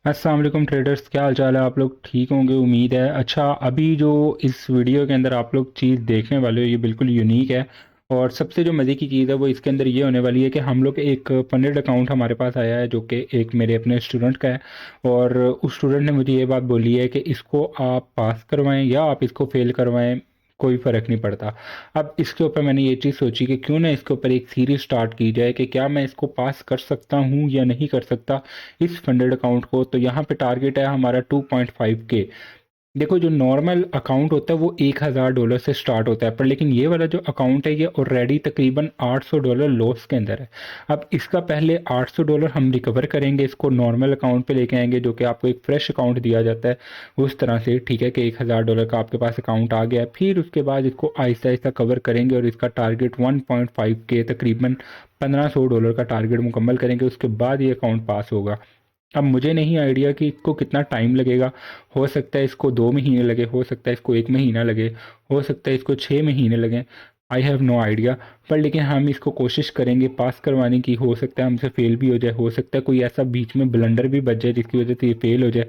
अस्सलाम वालेकुम ट्रेडर्स, क्या हाल चाल है। आप लोग ठीक होंगे उम्मीद है। अच्छा, अभी जो इस वीडियो के अंदर आप लोग चीज़ देखने वाले हो ये बिल्कुल यूनिक है। और सबसे जो मज़े की चीज़ है वो इसके अंदर ये होने वाली है कि हम लोग एक फंडेड अकाउंट हमारे पास आया है जो कि एक मेरे अपने स्टूडेंट का है। और उस स्टूडेंट ने मुझे ये बात बोली है कि इसको आप पास करवाएं या आप इसको फेल करवाएं, कोई फ़र्क नहीं पड़ता। अब इसके ऊपर मैंने ये चीज़ सोची कि क्यों ना इसके ऊपर एक सीरीज स्टार्ट की जाए कि क्या मैं इसको पास कर सकता हूँ या नहीं कर सकता इस फंडेड अकाउंट को। तो यहाँ पे टारगेट है हमारा 2.5 के। देखो, जो नॉर्मल अकाउंट होता है वो $1,000 से स्टार्ट होता है, पर लेकिन ये वाला जो अकाउंट है ये ऑलरेडी तकरीबन $800 लॉस के अंदर है। अब इसका पहले $800 हम रिकवर करेंगे, इसको नॉर्मल अकाउंट पे लेके आएंगे जो कि आपको एक फ्रेश अकाउंट दिया जाता है उस तरह से। ठीक है कि $1,000 का आपके पास अकाउंट आ गया है, फिर उसके बाद इसको आहिस्ता आहिस्ता कवर करेंगे और इसका टारगेट 1.5 के तकरीबन $1,500 का टारगेट मुकम्मल करेंगे। उसके बाद ये अकाउंट पास होगा। अब मुझे नहीं आइडिया कि इसको कितना टाइम लगेगा। हो सकता है इसको 2 महीने लगे, हो सकता है इसको 1 महीना लगे, हो सकता है इसको 6 महीने लगें। I have no idea. पर लेकिन हम इसको कोशिश करेंगे पास करवाने की। हो सकता है हमसे फेल भी हो जाए, हो सकता है कोई ऐसा बीच में ब्लंडर भी बच जाए जिसकी वजह से ये फेल हो जाए।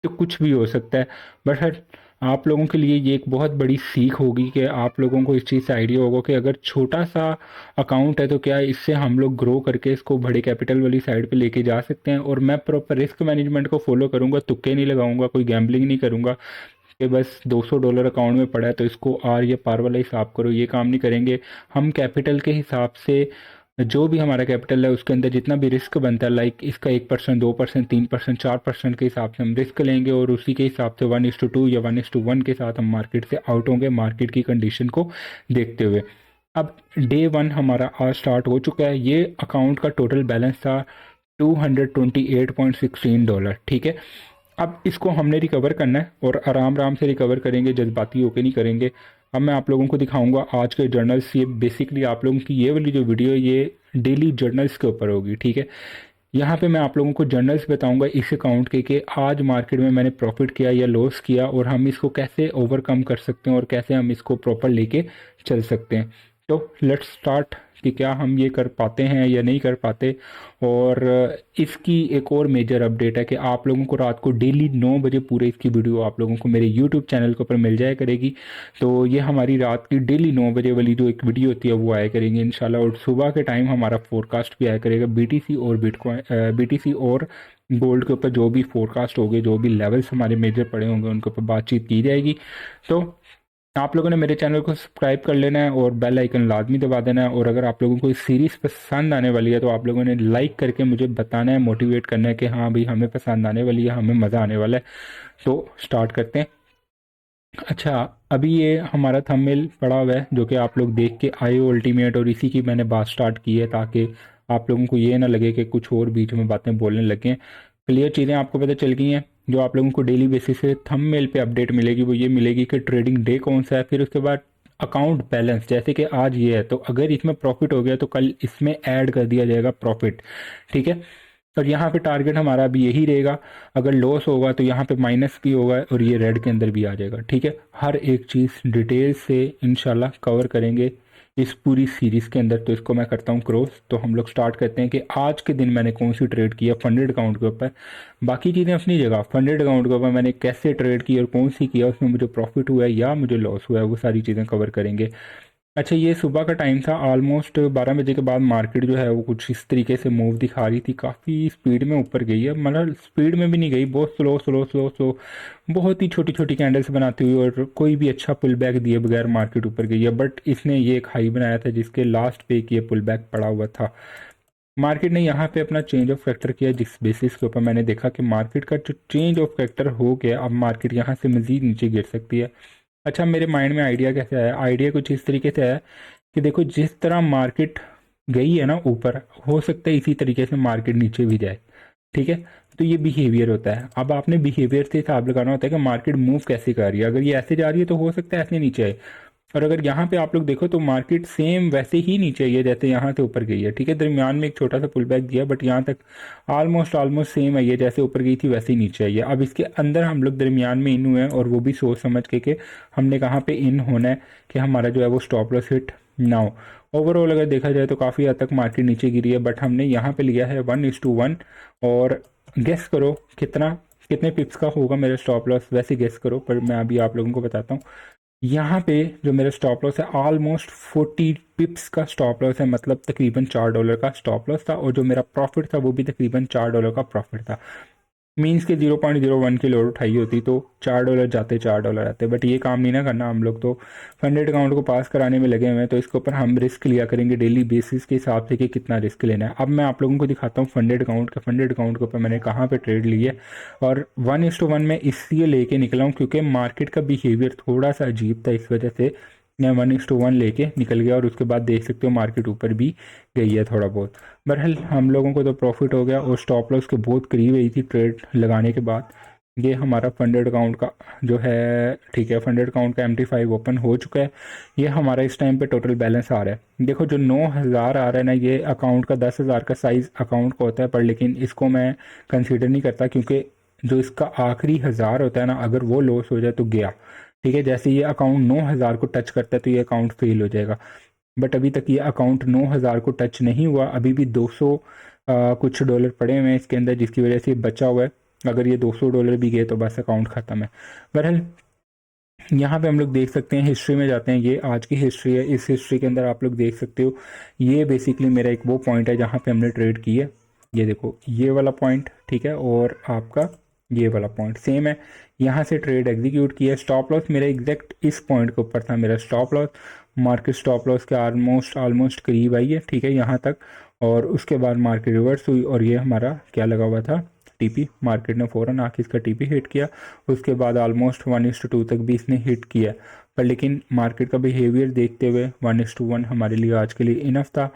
तो कुछ भी हो सकता है। बट सर, आप लोगों के लिए ये एक बहुत बड़ी सीख होगी कि आप लोगों को इस चीज़ से आइडिया होगा कि अगर छोटा सा अकाउंट है तो क्या इससे हम लोग ग्रो करके इसको बड़े कैपिटल वाली साइड पे लेके जा सकते हैं। और मैं प्रॉपर रिस्क मैनेजमेंट को फॉलो करूंगा, तुक्के नहीं लगाऊंगा, कोई गैम्बलिंग नहीं करूंगा कि बस $200 अकाउंट में पड़ा है तो इसको आर या पार वाला हिसाब करो। ये काम नहीं करेंगे। हम कैपिटल के हिसाब से जो भी हमारा कैपिटल है उसके अंदर जितना भी रिस्क बनता है, लाइक इसका 1%, 2%, 3%, 4% के हिसाब से हम रिस्क लेंगे और उसी के हिसाब से 1:2 या 1:1 के साथ हम मार्केट से आउट होंगे, मार्केट की कंडीशन को देखते हुए। अब डे वन हमारा आज स्टार्ट हो चुका है। ये अकाउंट का टोटल बैलेंस था $228.16। ठीक है, अब इसको हमने रिकवर करना है और आराम आराम से रिकवर करेंगे, जज्बाती होके नहीं करेंगे। अब मैं आप लोगों को दिखाऊंगा आज के जर्नल्स। ये बेसिकली आप लोगों की ये वाली जो वीडियो है ये डेली जर्नल्स के ऊपर होगी। ठीक है, यहाँ पे मैं आप लोगों को जर्नल्स बताऊंगा इस अकाउंट के कि आज मार्केट में मैंने प्रॉफिट किया या लॉस किया और हम इसको कैसे ओवरकम कर सकते हैं और कैसे हम इसको प्रॉपर लेके चल सकते हैं। तो लेट्स स्टार्ट कि क्या हम ये कर पाते हैं या नहीं कर पाते। और इसकी एक और मेजर अपडेट है कि आप लोगों को रात को डेली 9 बजे पूरे इसकी वीडियो आप लोगों को मेरे यूट्यूब चैनल के ऊपर मिल जाया करेगी। तो ये हमारी रात की डेली 9 बजे वाली जो एक वीडियो होती है वो आया करेंगे इंशाल्लाह। और सुबह के टाइम हमारा फोरकास्ट भी आया करेगा बीटीसी और बिटकॉइन, बीटीसी और गोल्ड के ऊपर जो भी फोरकास्ट होंगे, जो भी लेवल्स हमारे मेजर पड़े होंगे उनके ऊपर बातचीत की जाएगी। तो आप लोगों ने मेरे चैनल को सब्सक्राइब कर लेना है और बेल आइकन लाजमी दबा देना है। और अगर आप लोगों को इस सीरीज़ पसंद आने वाली है तो आप लोगों ने लाइक करके मुझे बताना है, मोटिवेट करना है कि हाँ भाई हमें पसंद आने वाली है, हमें मज़ा आने वाला है। तो स्टार्ट करते हैं। अच्छा, अभी ये हमारा थंबनेल पड़ा हुआ है जो कि आप लोग देख के आए हो अल्टीमेट, और इसी की मैंने बात स्टार्ट की है ताकि आप लोगों को ये ना लगे कि कुछ और बीच में बातें बोलने लगे। क्लियर चीज़ें आपको पता चल गई हैं। जो आप लोगों को डेली बेसिस पे थंबनेल पे अपडेट मिलेगी वो ये मिलेगी कि ट्रेडिंग डे कौन सा है, फिर उसके बाद अकाउंट बैलेंस। जैसे कि आज ये है तो अगर इसमें प्रॉफिट हो गया तो कल इसमें ऐड कर दिया जाएगा प्रॉफिट। ठीक है, और यहाँ पे टारगेट हमारा अभी यही रहेगा। अगर लॉस होगा तो यहाँ पे माइनस भी होगा और ये रेड के अंदर भी आ जाएगा। ठीक है, हर एक चीज़ डिटेल से इंशाल्लाह कवर करेंगे इस पूरी सीरीज़ के अंदर। तो इसको मैं करता हूँ क्रॉस। तो हम लोग स्टार्ट करते हैं कि आज के दिन मैंने कौन सी ट्रेड किया फंडेड अकाउंट के ऊपर। बाकी चीज़ें अपनी जगह, फंडेड अकाउंट के ऊपर मैंने कैसे ट्रेड की और कौन सी किया, उसमें मुझे प्रॉफिट हुआ है या मुझे लॉस हुआ है, वो सारी चीज़ें कवर करेंगे। अच्छा, ये सुबह का टाइम था, ऑलमोस्ट 12 बजे के बाद मार्केट जो है वो कुछ इस तरीके से मूव दिखा रही थी। काफ़ी स्पीड में ऊपर गई है, मतलब स्पीड में भी नहीं गई, बहुत स्लो स्लो स्लो स्लो, बहुत ही छोटी छोटी कैंडल्स बनाती हुई और कोई भी अच्छा पुल बैक दिए बगैर मार्केट ऊपर गई है। बट इसने ये एक हाई बनाया था जिसके लास्ट पे एक ये पुल बैक पड़ा हुआ था। मार्केट ने यहाँ पे अपना चेंज ऑफ फैक्टर किया जिस बेसिस के ऊपर मैंने देखा कि मार्केट का जो चेंज ऑफ फैक्टर हो गया, अब मार्केट यहाँ से मज़ीद नीचे गिर सकती है। अच्छा, मेरे माइंड में आइडिया कैसे आया? आइडिया कुछ इस तरीके से आया कि देखो, जिस तरह मार्केट गई है ना ऊपर, हो सकता है इसी तरीके से मार्केट नीचे भी जाए। ठीक है, तो ये बिहेवियर होता है। अब आपने बिहेवियर से हिसाब लगाना होता है कि मार्केट मूव कैसे कर रही है। अगर ये ऐसे जा रही है तो हो सकता है ऐसे नीचे आए। और अगर यहाँ पे आप लोग देखो तो मार्केट सेम वैसे ही नीचे आई है जैसे यहाँ से ऊपर गई है। ठीक है, दरमियान में एक छोटा सा पुल बैक दिया बट यहाँ तक ऑलमोस्ट ऑलमोस्ट सेम आई है, जैसे ऊपर गई थी वैसे ही नीचे आई है। अब इसके अंदर हम लोग दरमियान में इन हुए हैं और वो भी सोच समझ के कि हमने कहाँ पे इन होना है कि हमारा जो है वो स्टॉप लॉस हिट ना हो। ओवरऑल अगर देखा जाए तो काफ़ी हद तक मार्केट नीचे गिरी है बट हमने यहाँ पे लिया है 1:1 और गेस करो कितने पिप्स का होगा मेरा स्टॉप लॉस, वैसे गेस करो, पर मैं अभी आप लोगों को बताता हूँ। यहाँ पे जो मेरा स्टॉप लॉस है ऑलमोस्ट 40 पिप्स का स्टॉप लॉस है, मतलब तकरीबन $4 का स्टॉप लॉस था, और जो मेरा प्रॉफिट था वो भी तकरीबन $4 का प्रॉफिट था। मीन्स के 0.01 की लोड उठाई होती तो $4 जाते, $4 आते, बट ये काम नहीं ना करना हम लोग तो फंडेड अकाउंट को पास कराने में लगे हुए हैं। तो इसके ऊपर हम रिस्क लिया करेंगे डेली बेसिस के हिसाब से कि कितना रिस्क लेना है। अब मैं आप लोगों को दिखाता हूँ फंडेड अकाउंट का, फंडेड अकाउंट के ऊपर मैंने कहाँ पे ट्रेड ली है। और 1:1 में इसलिए लेके निकला हूँ क्योंकि मार्केट का बिहेवियर थोड़ा सा अजीब था, इस वजह से मैं 1:1 लेके निकल गया। और उसके बाद देख सकते हो मार्केट ऊपर भी गई है थोड़ा बहुत। बहरहाल हम लोगों को तो प्रॉफिट हो गया, और स्टॉप लॉस के बहुत करीब आई थी ट्रेड लगाने के बाद। ये हमारा फंडेड अकाउंट का जो है, ठीक है, फंडेड अकाउंट का MT5 ओपन हो चुका है। ये हमारा इस टाइम पे टोटल बैलेंस आ रहा है, देखो जो 9,000 आ रहा है ना, ये अकाउंट का 10,000 का साइज़ अकाउंट का होता है, पर लेकिन इसको मैं कंसिडर नहीं करता क्योंकि जो इसका आखिरी 1,000 होता है ना, अगर वो लॉस हो जाए तो गया। ठीक है, जैसे ये अकाउंट 9,000 को टच करता है तो ये अकाउंट फेल हो जाएगा। बट अभी तक ये अकाउंट 9,000 को टच नहीं हुआ, अभी भी 200 कुछ डॉलर पड़े हुए हैं इसके अंदर, जिसकी वजह से ये बचा हुआ है। अगर ये $200 भी गए तो बस अकाउंट ख़त्म है। बहरहाल यहाँ पे हम लोग देख सकते हैं, हिस्ट्री में जाते हैं, ये आज की हिस्ट्री है। इस हिस्ट्री के अंदर आप लोग देख सकते हो, ये बेसिकली मेरा एक वो पॉइंट है जहाँ पे हमने ट्रेड की है। ये देखो ये वाला पॉइंट, ठीक है, और आपका ये वाला पॉइंट सेम है, यहाँ से ट्रेड एग्जीक्यूट किया। स्टॉप लॉस मेरा एग्जैक्ट इस पॉइंट के ऊपर था मेरा stop loss, market stop loss के ऑलमोस्ट करीब आई है, ठीक है, यहाँ तक। और उसके बाद मार्केट रिवर्स हुई, और ये हमारा क्या लगा हुआ था, टीपी। मार्केट ने फ़ौरन आके इसका टीपी हिट किया। उसके बाद ऑलमोस्ट 1:2 तक भी इसने हिट किया, पर लेकिन मार्केट का बिहेवियर देखते हुए 1:1 हमारे लिए आज के लिए इनफ था।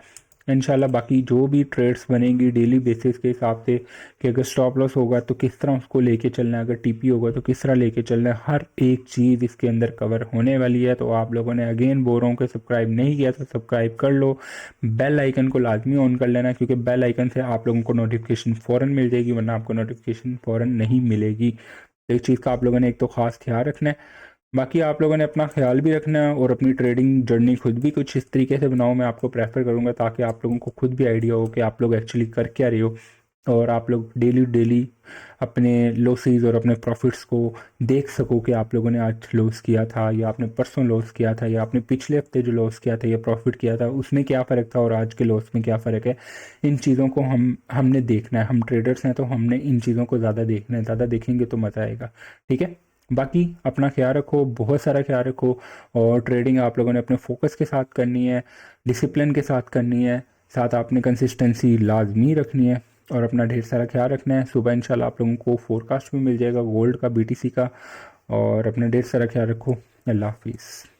इंशाल्लाह बाकी जो भी ट्रेड्स बनेंगी डेली बेसिस के हिसाब से, कि अगर स्टॉप लॉस होगा तो किस तरह उसको लेके चलना है, अगर टीपी होगा तो किस तरह लेके चलना है, हर एक चीज़ इसके अंदर कवर होने वाली है। तो आप लोगों ने अगेन बोल रहा हूँ कि सब्सक्राइब नहीं किया तो सब्सक्राइब कर लो, बेल आइकन को लाजमी ऑन कर लेना, क्योंकि बेल आइकन से आप लोगों को नोटिफिकेशन फ़ौरन मिल जाएगी, वरना आपको नोटिफिकेशन फ़ौरन नहीं मिलेगी। एक चीज़ का आप लोगों ने एक तो ख़ास ख्याल रखना है, बाकी आप लोगों ने अपना ख्याल भी रखना है, और अपनी ट्रेडिंग जर्नी खुद भी कुछ इस तरीके से बनाओ, मैं आपको प्रेफर करूंगा, ताकि आप लोगों को खुद भी आइडिया हो कि आप लोग एक्चुअली कर क्या रहे हो, और आप लोग डेली डेली अपने लॉसेस और अपने प्रॉफिट्स को देख सको कि आप लोगों ने आज लॉस किया था, या आपने परसों लॉस किया था, या आपने पिछले हफ्ते जो लॉस किया था या प्रॉफिट किया था उसमें क्या फ़र्क था, और आज के लॉस में क्या फ़र्क है। इन चीज़ों को हमने देखना है, हम ट्रेडर्स हैं तो हमने इन चीज़ों को ज़्यादा देखना है, ज़्यादा देखेंगे तो मज़ा आएगा। ठीक है, बाकी अपना ख्याल रखो, बहुत सारा ख्याल रखो, और ट्रेडिंग आप लोगों ने अपने फोकस के साथ करनी है, डिसिप्लिन के साथ करनी है, साथ आपने कंसिस्टेंसी लाजमी रखनी है, और अपना ढेर सारा ख्याल रखना है। सुबह इंशाल्लाह आप लोगों को फोरकास्ट भी मिल जाएगा गोल्ड का, BTC का। और अपना ढेर सारा ख्याल रखो। अल्लाह हाफिज़।